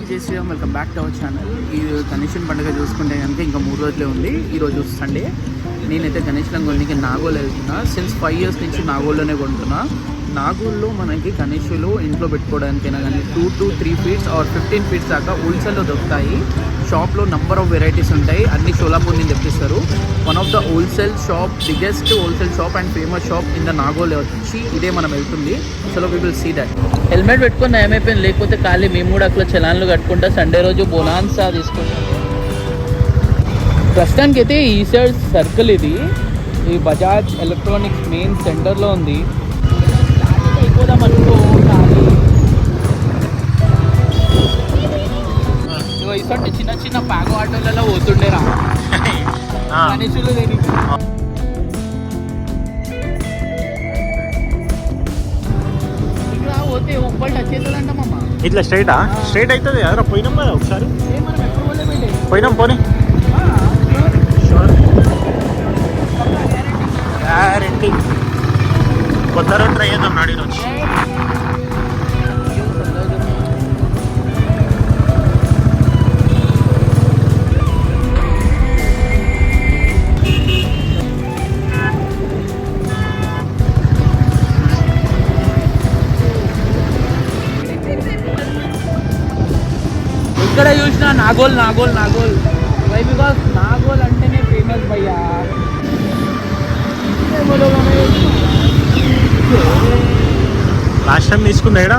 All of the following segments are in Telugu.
జై Shriram, welcome back to our channel. ఈ గణేషన్ పండుగ చూసుకుంటే కనుక ఇంకా 3 రోజులే ఉంది. ఈరోజు సండే. నేనైతే గణేష్లను కొనికి నాగోల్ వెళ్తున్నా. సిన్స్ 5 years నుంచి నాగోల్లోనే కొంటున్నా. నాగోల్లో మనకి గణేషులు ఇంట్లో పెట్టుకోవడానికైనా కానీ 2 to 3 feet ఆర్ 15 feet దాకా హోల్సేల్లో దొరుకుతాయి. షాప్లో నెంబర్ ఆఫ్ వెరైటీస్ ఉంటాయి. అన్ని షోలాపూర్ నుంచి తెప్పిస్తారు. One of the wholesale shop, biggest wholesale shop and famous shop in the Nagole వచ్చి ఇదే మనం వెళ్తుంది. So we will see that. Helmet పెట్టుకుని ఏమైపోయింది, లేకపోతే ఖాళీ మేము కూడా అట్లా చలాన్లు కట్టుకుంటా సండే రోజు బోనాన్సా తీసుకుంటాం. ప్రస్తుతానికి అయితే ఈ సైడ్ సర్కిల్ ఇది ఈ బజాజ్ ఎలక్ట్రానిక్స్ మెయిన్ సెంటర్లో ఉంది. అయిపోదాం అనుకో ఖాళీ ఇసంటే చిన్న చిన్న ప్యాగో ఆటోలలో పోతుండేరా గణేశులు దేనికి. ఇక్కడ పోతే ఉప్పల్ టచ్ అవుతుందంటమ్మా. ఇట్లా స్ట్రైట్ అవుతుంది కదా. పోయినాం కదా ఒకసారి. మనం ఎప్పుడు పోలేమండి. పోయినాం పోనీ. గ్యారెంటీ కొత్త రోడ్ ట్రై చేద్దాం నాడి వచ్చి. ఇక్కడ చూసిన నాగోల్ నాగోల్ నాగోల్ వై బికాస్ నాగోల్ అంటేనే ఫేమస్ భయ్యా. లాస్ట్ టైం తీసుకుందా ఇక్కడ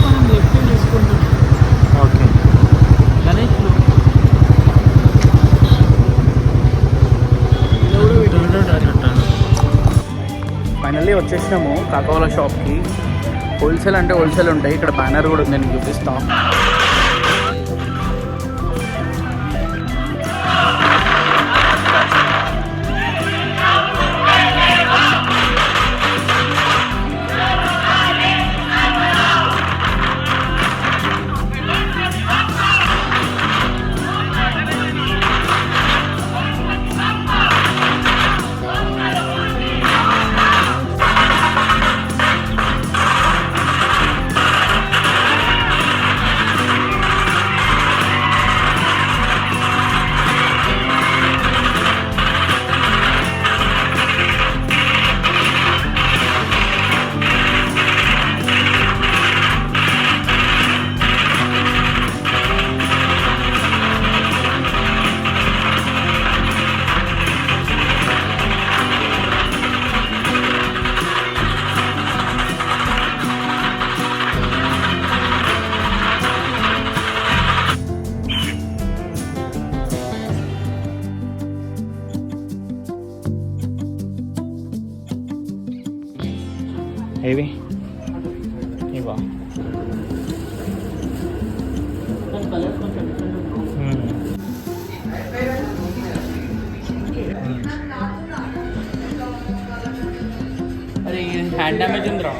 మనం లెఫ్ట్ తీసుకుంటాం. ఓకే గణేష్ ఫైనల్లీ వచ్చేసినాము కాకవాల షాప్కి. హోల్సేల్ అంటే హోల్సేల్ ఉంటాయి. ఇక్కడ బ్యానర్ కూడా ఉంది, నేను చూపిస్తా. ఏవి ఇవా అరే హ్యాండ్ డ్యామేజ్ ఉందిరా.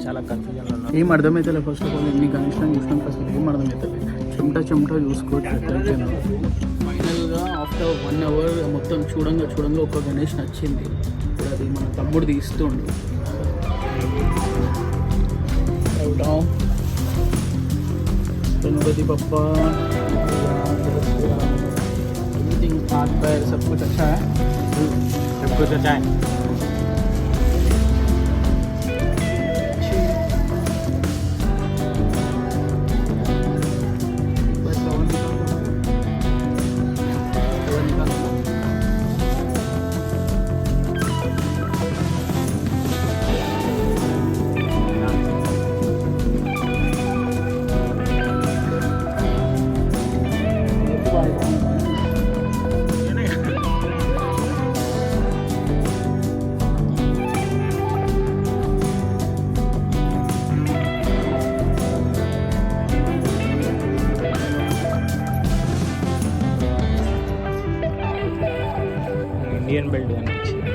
చాలా కన్ఫ్యూజన్ ఏం అర్థమవుతలే. ఫస్ట్ ఆఫ్ ఆల్ ఎన్ని గణేష్లను చూసినాం, ఫస్ట్ ఏం అర్థమవుతుంది. చెమట చూసుకోవచ్చు. ఫైనల్గా ఆఫ్టర్ 1 hour మొత్తం చూడంగా ఒక గణేష్ నచ్చింది. ఇప్పుడు అది మన తమ్ముడు తీస్తుండు. गणपति बप्पा एवरीथिंग हाथ पैर सब कुछ अच्छा है. सब कुछ अच्छा है. ఇండియన్ బిల్డ్ అనిపించింది.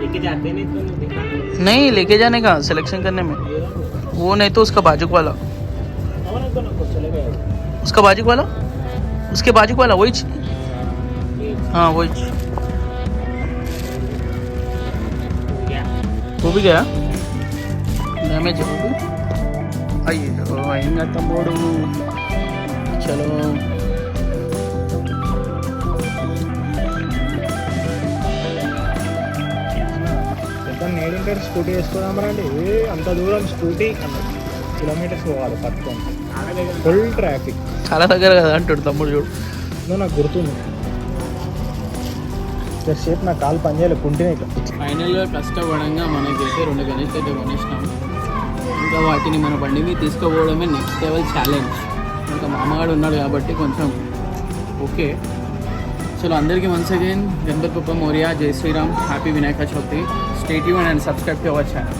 लेके जाते नहीं तो दिखा नहीं लेके जाने का सिलेक्शन करने में, वो नहीं तो उसका बाजू वाला, चले उसका बाजू वाला, उसके बाजू वाला वही हाँ वही वो भी गया डैमेज है वो भी। అయ్యో అయిందా తమ్ముడు, చలో నేడింటర్ స్కూటీ వేసుకున్నామరండి, అంత దూరం స్కూటీ కిలోమీటర్స్ పోవాలి పట్టుకొని, ఫుల్ ట్రాఫిక్. చాలా దగ్గర కదా అంటాడు తమ్ముడు చూడు. నాకు గుర్తుంది, సేపు నా కాలు పనిచేయాలి కుంటినే ఇట్లా. ఫైనల్గా కష్టపడంగా మనకైతే 2 గణేష్ అయితే కొనేసినాం. ఇంకా వాటిని మన బండి మీద తీసుకుపోవడమే నెక్స్ట్ లెవెల్ ఛాలెంజ్. ఇంకా మామగాడు ఉన్నాడు కాబట్టి కొంచెం ఓకే. చలో అందరికీ వన్స్ అగైన్ గణపతి బప్పా మోరియా, జై Shriram, happy Vinayaka Chavithi. Stay tuned and subscribe to our channel.